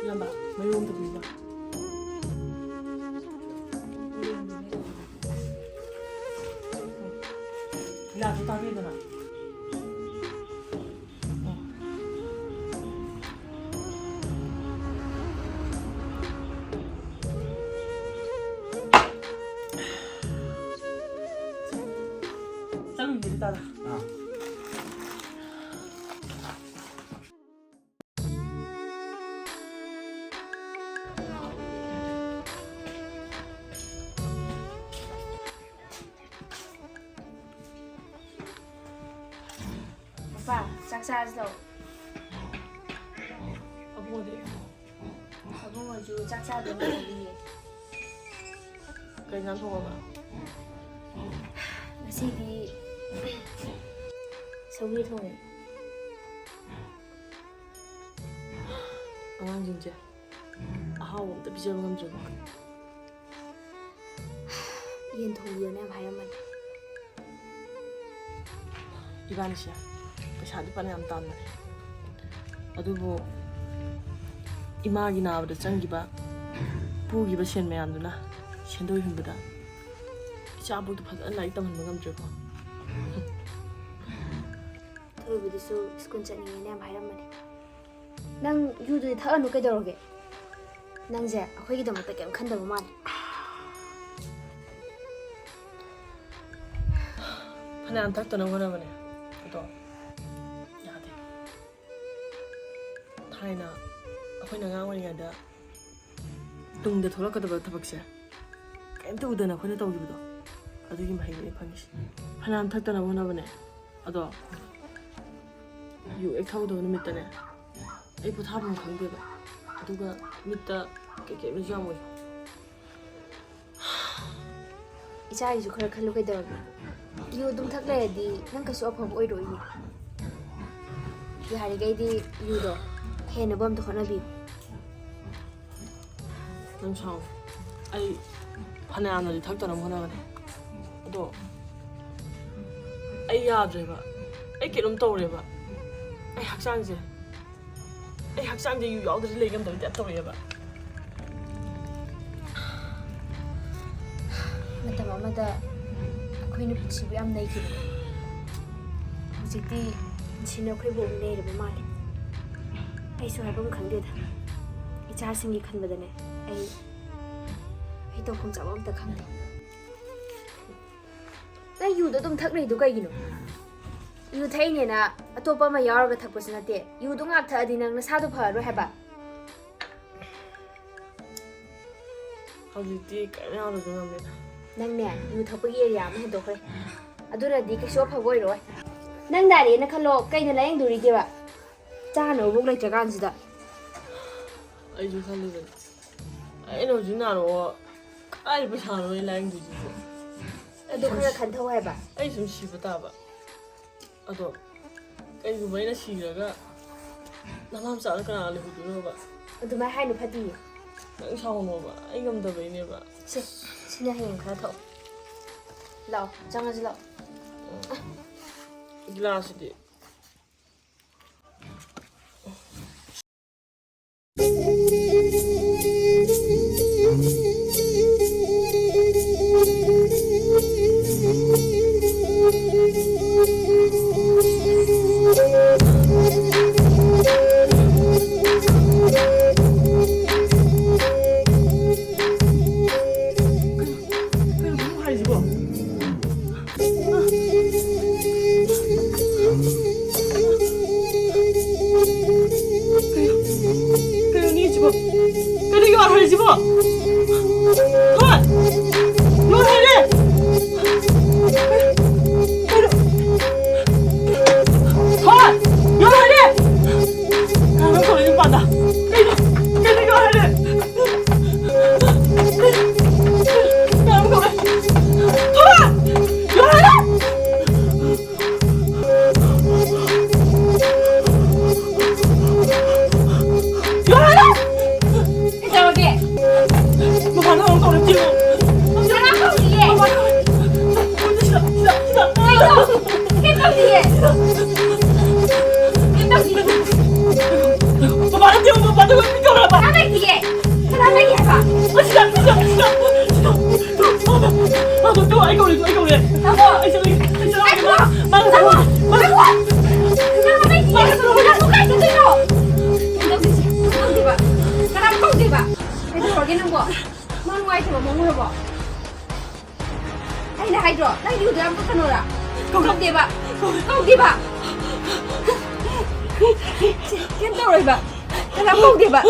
ꯏꯌꯥꯝꯕ ꯃꯌꯨꯝ ꯑꯝꯇ ꯄꯤꯕ ꯌꯥꯁꯨ ꯇꯥꯕꯤꯗꯅ ꯆꯠꯂꯨꯁꯤꯗꯤ ꯇꯥꯗ
ꯃꯄꯥ ꯆꯥꯛ ꯆꯥꯔꯁꯤ ꯂꯥꯛꯑꯣ
ꯑꯕꯣꯗꯤ
ꯑꯕꯨꯡꯉꯣꯁꯨ ꯆꯥꯛ ꯆꯥꯗꯣꯏꯅ ꯂꯩꯔꯤꯌꯦ
ꯀꯩ ꯏꯟꯖꯥꯡ ꯊꯣꯡꯉꯕ
ꯉꯁꯤꯗꯤ ꯁꯧꯒ꯭ꯔꯤ ꯊꯣꯡꯉꯦ
ꯑꯉꯥꯡꯁꯤꯡꯁꯦ ꯑꯍꯥꯎꯕ ꯑꯝꯇ ꯄꯤꯖꯕ ꯉꯝꯗ꯭ꯔꯕ
ꯌꯦꯟ ꯊꯣꯡꯕꯤꯌꯣꯅ ꯌꯥꯝ ꯍꯥꯏꯔꯝꯕꯅꯦ
이반시야 ꯄꯩꯁꯥꯗꯤ ꯐꯅ ꯌꯥꯝ ꯇꯥꯟꯕꯅꯦ ꯑꯗꯨꯕꯨ 이마ꯒꯤ 나ꯕꯗ ꯆꯪꯈꯤꯕ ꯄꯨꯈꯤꯕ ꯁꯦꯟ ꯃꯌꯥꯝꯗꯨꯅ ꯁꯦꯟꯗꯣꯏ ꯍꯨꯟꯕꯗ 이자ꯕꯨ도ꯐꯖꯅ ꯂꯥꯏꯔꯤꯛ ꯇꯝꯍꯟꯕ ꯉꯝꯗ꯭ꯔꯦꯀꯣ
ꯊꯣꯏꯕꯗꯨꯁꯨ ꯁ꯭ꯀꯨꯜ ꯆꯠꯅꯤꯡꯉꯦꯅ ꯌꯥꯝ ꯍꯥꯏꯔꯝꯕꯅꯦ ꯅꯪ ꯌꯨꯗꯨꯗꯤ ꯊꯛꯑꯅꯨ ꯀꯩꯗꯧꯔꯒꯦ ꯅꯪꯁꯦ ꯑꯩꯈꯣꯏꯒꯤꯗꯃꯛꯇ ꯀꯩꯝ ꯈꯟꯗꯕ ꯃꯥꯜꯂꯦ
ꯐꯅꯌꯥꯝ ꯊꯛꯇꯅ ꯍꯣꯠꯅꯕꯅꯦ ꯑꯗꯣ ꯌꯥꯗꯦ ꯊꯥꯏꯅ ꯑꯩꯈꯣꯏꯅ ꯑꯉꯥꯡ ꯑꯣꯏꯔꯤꯉꯩꯗ ꯇꯨꯡꯗ ꯊꯣꯛꯂꯛꯀꯗꯕ ꯊꯕꯛꯁꯦ ꯀꯩꯝꯇ ꯎꯗꯅ ꯑꯩꯈꯣꯏꯅ ꯇꯧꯈꯤꯕꯗꯣ ꯑꯗꯨꯒꯤ ꯃꯍꯩꯅꯤ ꯐꯪꯉꯤꯁꯤ ꯐꯅꯌꯥꯝ ꯊꯛꯇꯅꯕ ꯍꯣꯠꯅꯕꯅꯦ ꯑꯗꯣ ꯌꯨ ꯍꯦꯛ ꯊꯛꯍꯧꯗꯕ ꯅꯨꯃꯤꯠꯇꯅꯦ ꯑꯩ ꯄꯣꯊꯥꯐꯝ ꯈꯪꯗꯦꯕ ꯑꯗꯨꯒ ꯃꯤꯠꯇ ꯀꯩꯀꯩꯅꯣꯁꯨ ꯌꯥꯝ ꯑꯣꯏ
ꯏꯆꯥꯒꯤꯁꯨ ꯈꯔ ꯈꯜꯂꯨ ꯀꯩꯗꯧꯔꯒꯦ ꯌꯨ ꯑꯗꯨꯝ ꯊꯛ ꯂꯩꯔꯗꯤ ꯅꯪ ꯀꯩꯁꯨ ꯑꯐꯕ ꯑꯣꯏꯔꯣꯏꯌꯦ ꯌꯥꯔꯤꯈꯩꯗꯤ ꯌꯨꯗꯣ ꯍꯦꯟꯅꯕ ꯑꯝꯇ ꯍꯣꯠꯅꯕꯤꯌꯨ
ꯅꯪ ꯁꯥꯎ ꯑꯩ ꯐꯅꯌꯥꯝꯅꯗꯤ ꯊꯛꯇꯅꯕ ꯍꯣꯠꯅꯕꯅꯦ ꯑꯗꯣ ꯑꯩ ꯌꯥꯗ꯭ꯔꯦꯕ ꯑꯩ ꯀꯩꯅꯣꯝ ꯇꯧꯔꯦꯕ ꯑꯩ ꯍꯛꯆꯥꯡꯁꯦ ꯌꯨ ꯌꯥꯎꯗ꯭ꯔꯗꯤ ꯂꯩ ꯉꯝꯗꯕꯩ ꯇꯥꯏꯞ ꯇꯧꯔꯛꯑꯦꯕ
ꯃꯇꯝ ꯑꯃꯗ ꯑꯩꯈꯣꯏꯅ ꯄꯨꯟꯁꯤꯕꯨ ꯌꯥꯝ ꯅꯩꯈꯤꯕꯅꯦ ꯍꯧꯖꯤꯛꯇꯤ ꯄꯨꯟꯁꯤꯅ ꯑꯩꯈꯣꯏꯕꯨ ꯑꯃꯨꯛ ꯅꯩꯔꯕ ꯃꯥꯜꯂꯦ ꯑꯩꯁꯨ ꯍꯥꯏꯐꯝ ꯈꯪꯗꯦꯗ ꯏꯆꯥꯁꯤꯡꯒꯤ ꯈꯟꯕꯗꯅꯦ ꯑꯩ ꯇꯧꯐꯝ ꯆꯥꯕ ꯑꯝꯇ ꯈꯪꯗꯦ ꯅꯪ ꯌꯨꯗꯣ ꯑꯗꯨꯝ ꯊꯛꯅꯩꯗꯣ ꯀꯩꯒꯤꯅꯣ ꯌꯨ ꯊꯛꯏꯅꯦꯅ ꯑꯇꯣꯞꯄ ꯑꯃ ꯌꯥꯎꯔꯒ ꯊꯛꯄꯁꯨ ꯅꯠꯇꯦ ꯌꯨꯗꯣ ꯉꯥꯛ ꯊꯛꯑꯗꯤ ꯅꯪ ꯅꯁꯥꯗꯣ ꯐꯔꯔꯣꯏ ꯍꯥꯏꯕ
ꯍꯧꯖꯤꯛꯇꯤ ꯀꯔꯤꯝ ꯌꯥꯎꯗꯁꯨ ꯉꯝꯗꯦꯗ
ꯅꯪꯅꯦ ꯌꯨ ꯊꯛꯄꯒꯤ ꯑꯦꯔꯤꯌꯥ ꯑꯃ ꯍꯦꯟꯗꯣꯛꯈ꯭ꯔꯦ ꯑꯗꯨꯅꯗꯤ ꯀꯩꯁꯨ ꯑꯐꯕ ꯑꯣꯏꯔꯣꯏ ꯅꯪ ꯅꯥꯔꯦꯅ ꯈꯜꯂꯣ ꯀꯩꯅ ꯂꯥꯌꯦꯡꯗꯣꯔꯤꯒꯦꯕ ꯆꯥꯅꯕꯐꯥꯎ ꯂꯩꯇ꯭ꯔꯀꯥꯟꯁꯤꯗ
ꯑꯩꯁꯨ ꯈꯜꯂꯤꯕꯅꯤ ꯑꯩꯅ ꯍꯧꯖꯤꯛ ꯅꯥꯔꯛꯑꯣ ꯀꯗꯥꯏꯗ ꯄꯩꯁꯥꯅꯣ ꯑꯩ ꯂꯥꯌꯦꯡꯗꯣꯏꯁꯤꯕꯣ
ꯑꯗꯨ ꯈꯔ ꯈꯟꯊꯧ ꯍꯥꯏꯕ
ꯑꯩ ꯁꯨꯝ ꯁꯤꯕ ꯇꯥꯕ ꯑꯗꯣ ꯀꯩꯒꯨꯝꯕ ꯑꯩꯅ ꯁꯤꯔꯒ ꯅꯃꯥ ꯃꯆꯥꯅ ꯀꯅꯥ ꯂꯩꯍꯧꯗꯣꯏꯅꯣꯕ
ꯑꯗꯨꯃꯥꯏꯅ ꯍꯥꯏꯅꯨ ꯐꯠꯇꯤꯌꯦ
ꯅꯪ ꯁꯥꯎꯅꯣꯕ ꯑꯩ ꯉꯝꯗꯕꯩꯅꯦꯕ
ꯁꯤꯅ ꯍꯌꯦꯡ ꯈꯔ ꯊꯛꯑꯣ ꯂꯥꯛꯑꯣ ꯆꯪꯉꯁꯤ ꯂꯥꯛꯑꯣ
ꯒꯤꯂꯥꯁꯁꯤꯗꯤ
ꯑꯩꯅ ꯍꯥꯏꯗ꯭ꯔꯣ ꯅꯪ ꯌꯨꯗꯣ ꯌꯥꯝ ꯊꯛꯀꯅꯣꯔꯥ ꯀꯧꯗꯦꯕ ꯀꯩꯝ ꯇꯧꯔꯣꯏꯕ ꯀꯅꯥꯝ ꯀꯧꯗꯦꯕ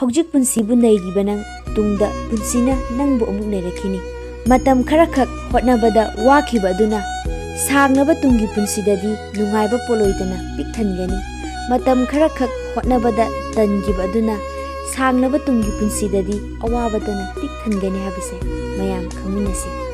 ꯍꯧꯖꯤꯛ ꯄꯨꯟꯁꯤꯕꯨ ꯅꯩꯔꯤꯕ ꯅꯪ ꯇꯨꯡꯗ ꯄꯨꯟꯁꯤꯅ ꯅꯪꯕꯨ ꯑꯃꯨꯛ ꯅꯩꯔꯛꯈꯤꯅꯤ ꯃꯇꯝ ꯈꯔꯈꯛ ꯍꯣꯠꯅꯕꯗ ꯋꯥꯈꯤꯕ ꯑꯗꯨꯅ ꯁꯥꯡꯂꯕ ꯇꯨꯡꯒꯤ ꯄꯨꯟꯁꯤꯗꯗꯤ ꯅꯨꯡꯉꯥꯏꯕ ꯄꯣꯠꯂꯣꯏꯗꯅ ꯄꯤꯛ ꯊꯟꯒꯅꯤ ꯃꯇꯝ ꯈꯔꯈꯛ ꯍꯣꯠꯅꯕꯗ ꯇꯟꯈꯤꯕ ꯑꯗꯨꯅ ꯁꯥꯡꯂꯕ ꯇꯨꯡꯒꯤ ꯄꯨꯟꯁꯤꯗꯗꯤ ꯑꯋꯥꯕꯗꯅ ꯄꯤꯛ ꯊꯟꯒꯅꯤ ꯍꯥꯏꯕꯁꯦ ꯃꯌꯥꯝ ꯈꯪꯃꯤꯟꯅꯁꯤ